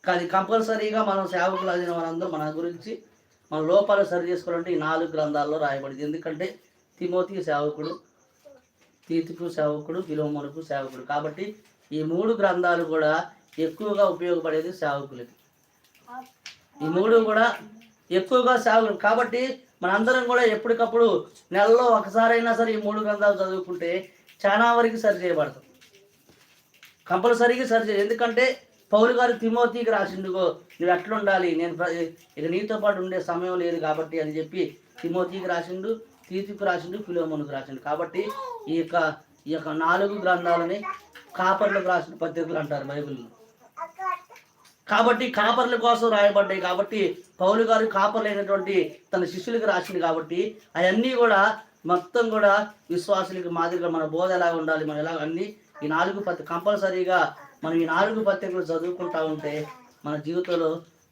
కానీ కంపల్సరీగా మనం సేవకులు అయిన మనందరూ మన గురించి మన లోపాలు సరి చేసుకోవాలంటే ఈ 4 గ్రంథాల్లో రాయబడింది. ఎందుకంటే తిమోతి సేవకుడు, తీతుకు సేవకుడు, ఫిలోమోనుకు సేవకుడు. కాబట్టి ఈ 3 గ్రంథాలు కూడా ఎక్కువగా ఉపయోగపడేది సేవకులకి. ఈ 3 కూడా ఎక్కువగా సేవకులు. కాబట్టి మనందరం కూడా ఎప్పటికప్పుడు నెలలో ఒకసారైనా సరే ఈ 3 గ్రంథాలు చదువుకుంటే చాలా వరకు సరి చేయబడతాం. కంపల్సరీగా సరి చేయ. ఎందుకంటే పౌలు గారు తిమోతికి రాసిండుగో నువ్వు ఎట్లుండాలి, నేను ఇక నీతో పాటు ఉండే సమయం లేదు కాబట్టి అని చెప్పి తిమోతికి రాసిండు, తీతుకు రాసిండు, ఫిలోమోనుకు రాసిండు. కాబట్టి ఈ యొక్క 4 గ్రంథాలని కాపర్లకు రాసిన పత్రికలు అంటారు బైబిల్లో. కాబట్టి కాపర్ల కోసం రాయబడ్డాయి. కాబట్టి పౌలు గారు కాపర్లైనటువంటి తన శిష్యులకు రాసింది. కాబట్టి అవన్నీ కూడా మొత్తం కూడా విశ్వాసులకు మాదిరిగా మన బోధ ఎలా ఉండాలి, మనం ఎలా అన్నీ ఈ 4 కంపల్సరీగా మనం ఈ 4 పత్రికలు చదువుకుంటా ఉంటే మన జీవితంలో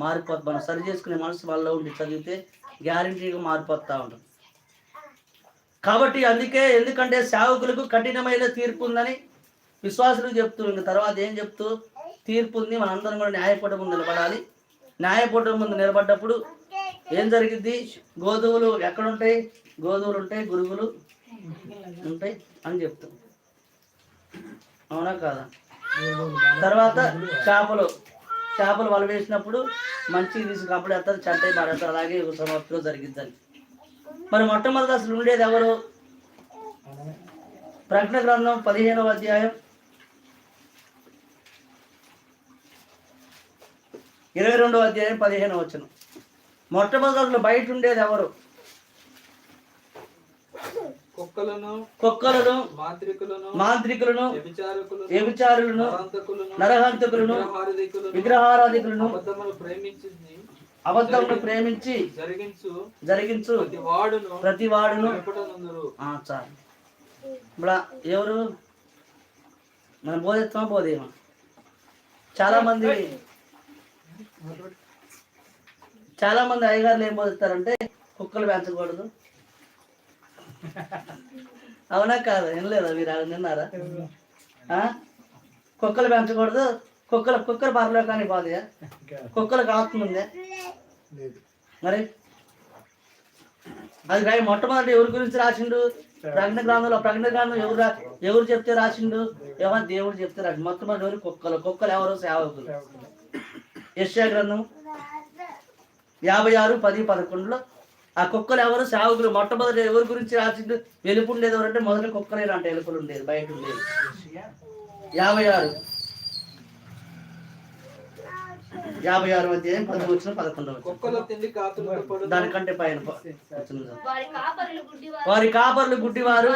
మారిపోతుంది. మనం సరి చేసుకునే మనసు వాళ్ళలో ఉండి చదివితే గ్యారంటీగా మారిపోతూ ఉంటాం. కాబట్టి అందుకే ఎందుకంటే సేవకులకు కఠినమైన తీర్పు ఉందని విశ్వాసులకు చెప్తూ ఇంక తర్వాత ఏం చెప్తూ తీర్పు ఉంది, మనందరం కూడా న్యాయపీఠం ముందు నిలబడాలి. న్యాయపీఠం ముందు నిలబడ్డప్పుడు ఏం జరిగింది, గోధుమలు ఎక్కడుంటాయి, గోధుమలు ఉంటాయి, గురుగులు ఉంటాయి అని చెప్తాం. అవునా కాదా? తర్వాత చేపలు వల వేసినప్పుడు మంచిగా తీసుకున్నప్పుడు ఎత్తారు, చెడ్డ పడతారు. అలాగే సంవత్సరం జరిగిద్దని. మరి మొట్టమొదటి అసలు ఉండేది ఎవరు? ప్రకటన గ్రంథం 15వ అధ్యాయం 22వ అధ్యాయం 15వ వచనం. మొట్టమొదటి అసలు బయట ఉండేది ఎవరు? కుక్కలను, మాంత్రికులను, వ్యభిచారులను, నరహంతకులను, విగ్రహారాధికులను, అబద్ధమును ప్రేమించి జరిగించు ప్రతి వాడును. చాలు. ఇప్పుడు ఎవరు మనం బోధిస్తామా బోధేమా? చాలా మంది అయ్యగారులు ఏం బోధిస్తారంటే కుక్కలు పెంచకూడదు. అవునా కాదా? వినలేదా మీరు? విన్నారా? కుక్కలు పెంచకూడదు, కుక్కలు పరలోకానికి పోతాయా? కుక్కలకు ఆత్మ ఉందే మరి? అది కానీ మొట్టమొదటి ఎవరి గురించి రాసిండు? ప్రకటన గ్రంథం ఎవరు చెప్తే రాసిండు? ఎవరు? దేవుడు చెప్తే రాసిండు. మొట్టమొదటి ఎవరు? కుక్కలు ఎవరు? సేవకులు. యెషయా గ్రంథం 56:10-11లో ఆ కుక్కలు ఎవరు? సేవకులు. మొట్టమొదటి ఎవరి గురించి రాసిండు? వెలుపు ఉండేది ఎవరంటే మొదటి కుక్కలేరు అంట, ఎలుకలు ఉండేది, బయట ఉండేది. 56 అధ్యాయం 10-11. దానికంటే పైన వారి కాపర్లు గుడ్డివారు,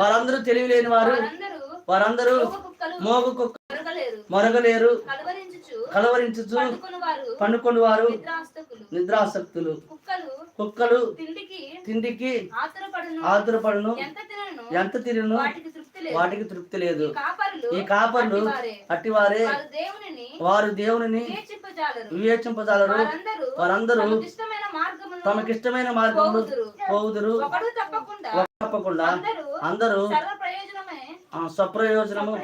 వారందరూ తెలివిలేని వారు, వారందరూ మోగు కుక్క మొరగలేరు, కలవరించుచు పండుకొని వారు, నిద్రాసక్తులు. కుక్కలు తిండికి ఆతురపడును, ఎంత తిరును వాటికి తృప్తి లేదు. ఈ కాపర్లు అట్టివారే, వారు దేవునిని వివేచింపజాలరు. వారందరూ తమకిష్టమైన మార్గంలో పోవుదురు, తప్పకుండా అందరూ స్వప్రయోజనము.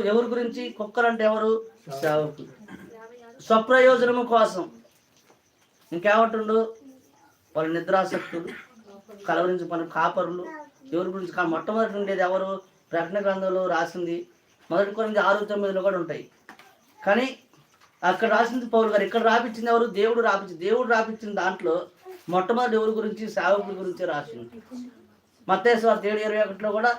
ఎవరి గురించి? కుక్కలు అంటే ఎవరు? సేవకులు. స్వప్రయోజనము కోసం. ఇంకేమంటుండు? వాళ్ళ నిద్రాసక్తులు, కలవరించి పని కాపరులు. ఎవరి గురించి? మొట్టమొదటి ఉండేది ఎవరు? ప్రకటన గ్రంథంలో రాసింది 1 కొరింథీ 6:9 కూడా ఉంటాయి. కానీ అక్కడ రాసింది పౌలు గారు, ఇక్కడ రాపించింది ఎవరు? దేవుడు రాపించిన దాంట్లో మొట్టమొదటి ఎవరి గురించి? సేవకుల గురించి రాసింది. మత్తయి సువార్త 7:21లో కూడా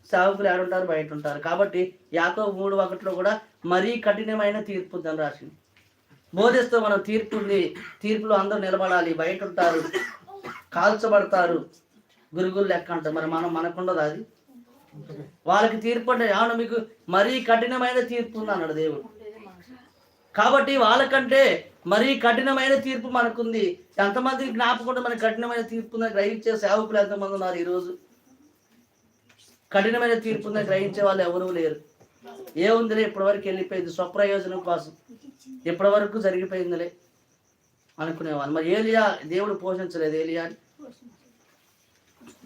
సేవకులు ఏడుంటారు? బయట ఉంటారు. కాబట్టి యాకోబు 3:1లో కూడా మరీ కఠినమైన తీర్పు అని రాసింది. బోధిస్తూ మనం తీర్పులో అందరూ నిలబడాలి, బయట ఉంటారు, కాల్చబడతారు, గురుగులు లెక్క అంటారు. మరి మనకుండదు అది. వాళ్ళకి తీర్పు అంటే అవును మీకు మరీ కఠినమైన తీర్పు ఉంది అన్నాడు దేవుడు. కాబట్టి వాళ్ళకంటే మరీ కఠినమైన తీర్పు మనకుంది. ఎంతమంది జ్ఞాపకం మనకి కఠినమైన తీర్పు ఉందని గ్రహించే సేవకులు ఎంతమంది ఉన్నారు ఈరోజు? కఠినమైన తీర్పు ఉందని గ్రహించే వాళ్ళు ఎవరూ లేరు. ఏముందిలే, ఇప్పటివరకు వెళ్ళిపోయింది, స్వప్రయోజనం కోసం ఇప్పటి వరకు జరిగిపోయిందిలే అనుకునేవాళ్ళు. మరి ఏలియా దేవుడు పోషించలేదు.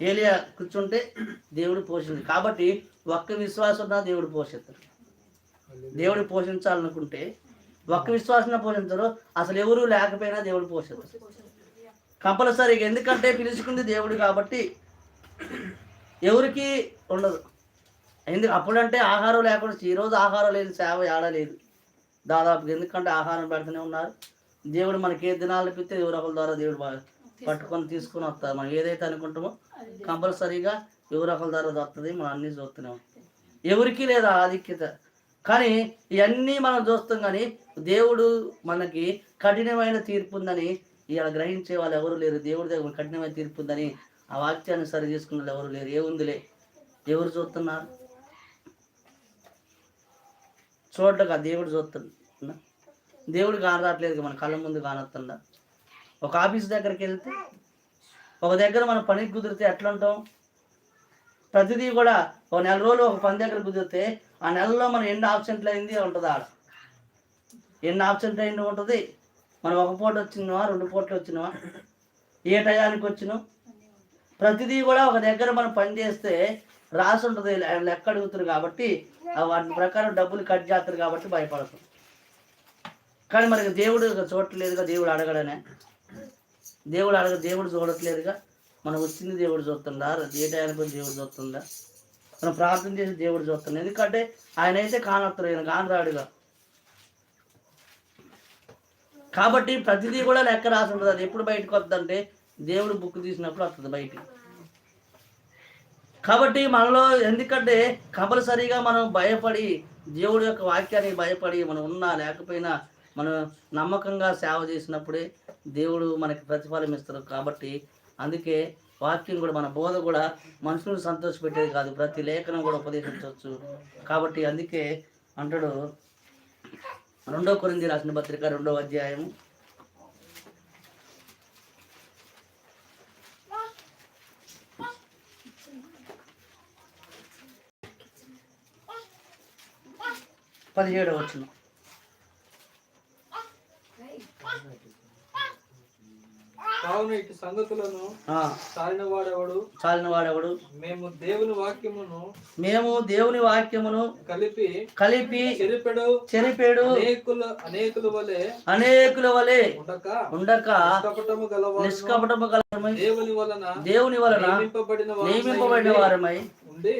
ఏలియా కూర్చుంటే దేవుడు పోషించలేదు. కాబట్టి ఒక్క విశ్వాసం ఉన్నా దేవుడు పోషిస్తాడు. దేవుడు పోషించాలనుకుంటే ఒక్క విశ్వాసం పోషించరు, అసలు ఎవరు లేకపోయినా దేవుడు పోషిస్తారు కంపల్సరీగా. ఎందుకంటే పిలుచుకుంది దేవుడు కాబట్టి ఎవరికి ఉండదు. అప్పుడంటే ఆహారం లేకుండా, ఈరోజు ఆహారం లేదు, సేవ ఏడలేదు దాదాపు. ఎందుకంటే ఆహారం పెడుతూనే ఉన్నారు. దేవుడు మనకి ఏ దినాలు అనిపిస్తే ఎవరు ఒకరి ద్వారా దేవుడు పట్టుకొని తీసుకొని వస్తారు. మనం ఏదైతే అనుకుంటామో కంపల్సరీగా ఎవరు ఒకరి ద్వారా వస్తుంది. మనం అన్నీ చూస్తున్నాం, ఎవరికి లేదా ఆధిక్యత. కానీ ఇవన్నీ మనం చూస్తాం, కానీ దేవుడు మనకి కఠినమైన తీర్పు ఉందని ఇలా గ్రహించే వాళ్ళు ఎవరు లేరు. దేవుడి దగ్గర కఠినమైన తీర్పు ఉందని ఆ వాక్యాన్ని సరి చేసుకున్న వాళ్ళు ఎవరు లేరు. ఏముందిలే, ఎవరు చూస్తున్నారు? చూడగా దేవుడు చూస్తున్నా, దేవుడు కానరాట్లేదు, మన కళ్ళ ముందు కానొస్తుందా. ఒక ఆఫీస్ దగ్గరికి వెళ్తే, ఒక దగ్గర మనం పనికి కుదిరితే ఎట్లా ఉంటాం? ప్రతిదీ కూడా ఒక నెల రోజులు ఒక పని దగ్గర కుదిరితే ఆ నెలలో మనం ఎన్ని ఆబ్సెంట్లు అయింది ఉంటుంది, ఆడ ఎన్ని ఆబ్సెంట్ అయింది ఉంటుంది. మనం ఒక పూట వచ్చినవా, 2 పూటలు వచ్చినవా, ఏ టయానికి వచ్చినాం, ప్రతిదీ కూడా ఒక దగ్గర మనం పని చేస్తే రాసి ఉంటుంది, లెక్క అడుగుతుంది. కాబట్టి వాటి ప్రకారం డబ్బులు కట్ చేస్తారు కాబట్టి భయపడతాం. కానీ మనకి దేవుడు చూడట్లేదుగా, దేవుడు అడగడనే, దేవుడు చూడట్లేదుగా. మనం వచ్చింది దేవుడు చూస్తుందా, ఏ టయానికి దేవుడు చూస్తుందా, మనం ప్రార్థన చేసి దేవుడు చూస్తుంది. ఎందుకంటే ఆయన అయితే కానొస్తారు, ఆయన కానరాడుగా. కాబట్టి ప్రతిదీ కూడా లెక్క రాసి ఉంటుంది. అది ఎప్పుడు బయటకు వస్తుందంటే దేవుడు బుక్ తీసినప్పుడు వస్తుంది బయటికి. కాబట్టి మనలో ఎందుకంటే కంపల్సరీగా మనం భయపడి, దేవుడి యొక్క వాక్యానికి భయపడి, మనం ఉన్నా లేకపోయినా మనం నమ్మకంగా సేవ చేసినప్పుడే దేవుడు మనకి ప్రతిఫలం ఇస్తారు. కాబట్టి అందుకే వాక్యం కూడా, మన బోధ కూడా మనుషులను సంతోషపెట్టేది కాదు, ప్రతి లేఖనం కూడా ఉపదేశించవచ్చు. కాబట్టి అందుకే అంటాడు 2 కొరింథీ రాసిన పత్రిక 2వ అధ్యాయము 17వ వచనం. కావున ఇటు సంగతులను చాలిన వాడెవడు? మేము దేవుని వాక్యమును కలిపి చెరిపెడు అనేకుల వలె ఉండక నిష్కపటము గలమై దేవుని వలన నియమింపబడిన వారమై ఉండి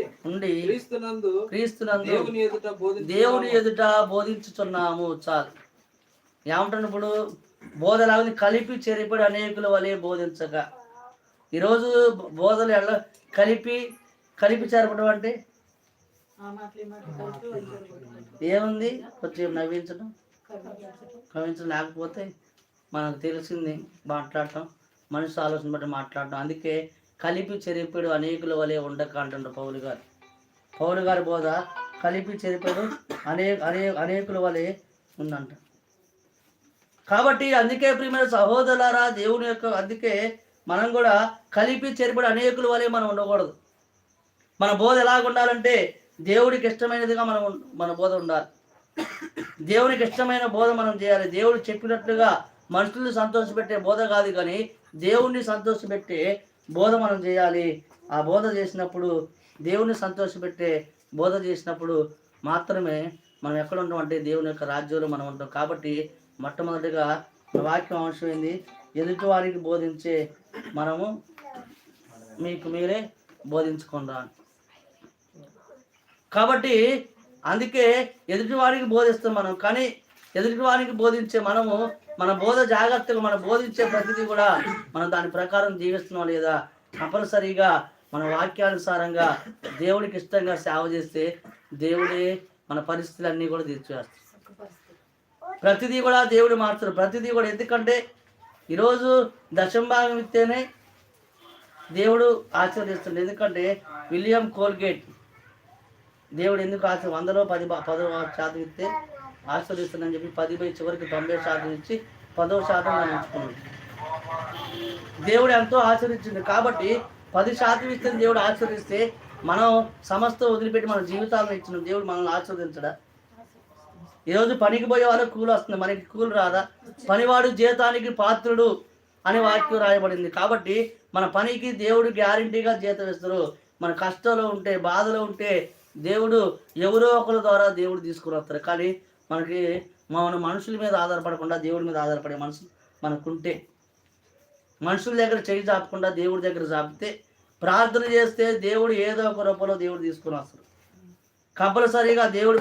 క్రీస్తునందు దేవుని ఎదుట బోధించుచున్నాము. చాలు. ఏమంటాను ఇప్పుడు? బోధలాగా కలిపి చెరిపడి అనేకుల వలె బోధించక. ఈరోజు బోధలు ఎలా కలిపి చెరపడం అంటే ఏముంది? కొంచెం నవ్వించడం, లేకపోతే మనకు తెలిసింది మాట్లాడటం, మనిషి ఆలోచన బట్టి మాట్లాడటం. అందుకే కలిపి చెరిపడు అనేకుల వలె ఉండక అంటుండ్రు పౌలు గారి బోధ. కలిపి చెరిపడు అనేకుల వలె ఉందంట. కాబట్టి అందుకే ప్రియమైన సహోదరులారా, దేవుని యొక్క అందుకే మనం కూడా కలిపి చెరిపడి అనేకుల వలె మనం ఉండకూడదు. మన బోధ ఎలాగ ఉండాలంటే దేవుడికి ఇష్టమైనదిగా మన బోధ ఉండాలి. దేవునికి ఇష్టమైన బోధ మనం చేయాలి. దేవుడు చెప్పినట్లుగా మనుషుల్ని సంతోషపెట్టే బోధ కాదు, కానీ దేవుణ్ణి సంతోషపెట్టే బోధ మనం చేయాలి. ఆ బోధ చేసినప్పుడు, దేవుణ్ణి సంతోషపెట్టే బోధ చేసినప్పుడు మాత్రమే మనం ఎక్కడ ఉంటాం అంటే దేవుని యొక్క రాజ్యంలో మనం ఉంటాం. కాబట్టి మొట్టమొదటిగా వాక్యం అవసరమైంది. ఎదుటి వారికి బోధించే మనము మీకు మీరే బోధించుకుందా. కాబట్టి అందుకే ఎదుటి వారికి బోధిస్తాం మనం, కానీ ఎదుటి వారికి బోధించే మనము మన బోధ జాగ్రత్తగా, మనం బోధించే ప్రతిదీ కూడా మనం దాని ప్రకారం జీవిస్తున్నాం లేదా. కంపల్సరీగా మన వాక్యానుసారంగా దేవుడికి ఇష్టంగా సేవ చేస్తే దేవుడే మన పరిస్థితులన్నీ కూడా తీర్చేస్తాడు. ప్రతిదీ కూడా దేవుడు మార్చుతాడు. ప్రతిదీ కూడా ఎందుకంటే ఈరోజు దశంభాగం ఇస్తేనే దేవుడు ఆశీర్వదిస్తాడు. ఎందుకంటే విలియం కోల్గేట్ దేవుడు ఎందుకు 100లో 10% ఇస్తే ఆశీర్వదిస్తాడని చెప్పి 10 చివరికి 90% ఇచ్చి 10% మనం ఉంచుకున్నాడు. దేవుడు ఎంతో ఆశీర్వదించింది. కాబట్టి 10% ఇస్తే దేవుడు ఆశీర్వదిస్తే మనం సమస్త వదిలిపెట్టి మన జీవితాలను ఇచ్చిన దేవుడు మనల్ని ఆశీర్వదించడా? ఈరోజు పనికి పోయే వాళ్ళకి కూలి వస్తుంది, మనకి కూలి రాదా? పనివాడు జీతానికి పాత్రుడు అనే వాక్యం రాయబడింది. కాబట్టి మన పనికి దేవుడు గ్యారంటీగా జీతం ఇస్తారు. మన కష్టంలో ఉంటే, బాధలో ఉంటే దేవుడు ఎవరో ఒకరి ద్వారా దేవుడు తీసుకుని వస్తారు. కానీ మనకి మన మనుషుల మీద ఆధారపడకుండా దేవుడి మీద ఆధారపడే మనసు మనకుంటే, మనుషుల దగ్గర చేయి చాపకుండా దేవుడి దగ్గర చాపితే, ప్రార్థన చేస్తే దేవుడు ఏదో ఒక రూపంలో దేవుడు తీసుకుని వస్తాడు. కంపల్సరీగా దేవుడు